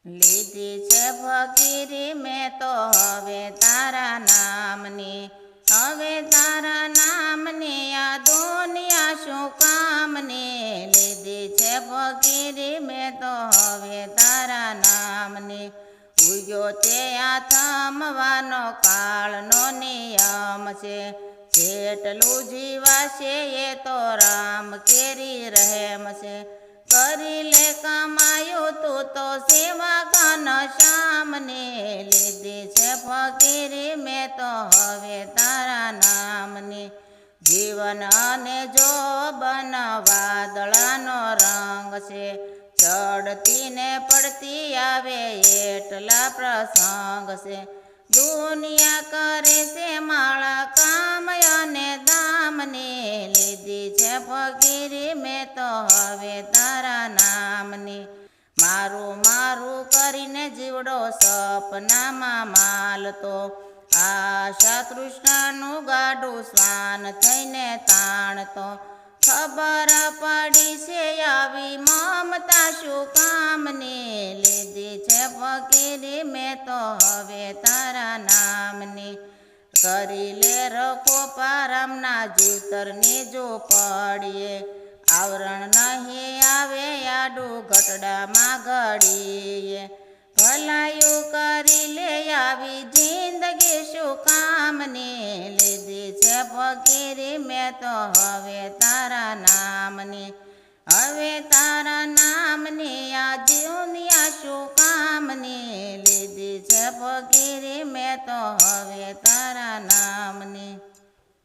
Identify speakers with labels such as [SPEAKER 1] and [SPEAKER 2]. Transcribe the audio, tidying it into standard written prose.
[SPEAKER 1] લીધી છે ફકીરી મેં તો હવે તારા નામની, હવે તારા નામની આ દુનિયા શું કામની, લીધી છે ફકીરી મેં તો હવે તારા નામની, ઉગ્યો તે આ થમવાનો કાળનો નિયમ છે, જેટલું જીવાશે એ તો રામ કેરી રહેમ છે, કરી લે કમાયું તું તો સેવા ઘન શ્યામને, લીધી છે ફકીરી મેં તો હવે તારા નામની, જીવન અને જોબન વાદળાનો રંગ છે, ચડતી ને પડતી આવે એટલા પ્રસંગ છે, દુનિયા કરે છે માળા કામ અને દામને, લીધી છે ફકીરી મેં તો હવે તારા નામની, મારું મારું કરીને જીવડો સપનામાં માલતો, આશા તૃષ્ણાનું ગાડું શ્વાન થઈને તાણતો, ખબર પડી છે આવી મમતા શું કામની, લીધી છે ફકીરી મેં તો હવે તારા નામની, કરી લે રખો પારામના જીવતરની જો પડીએ, આવરણ નહીં આવે આડું ઘટડામાં ઘડીએ, ભલાયું કરી લે આવી જિંદગી શું કામની, લીધી છે ફકીરી મેં તો હવે તારા નામની, હવે તારા નામની આ દુનિયા શું કામની, લીધી છે ફકીરી મેં તો હવે તારા નામની.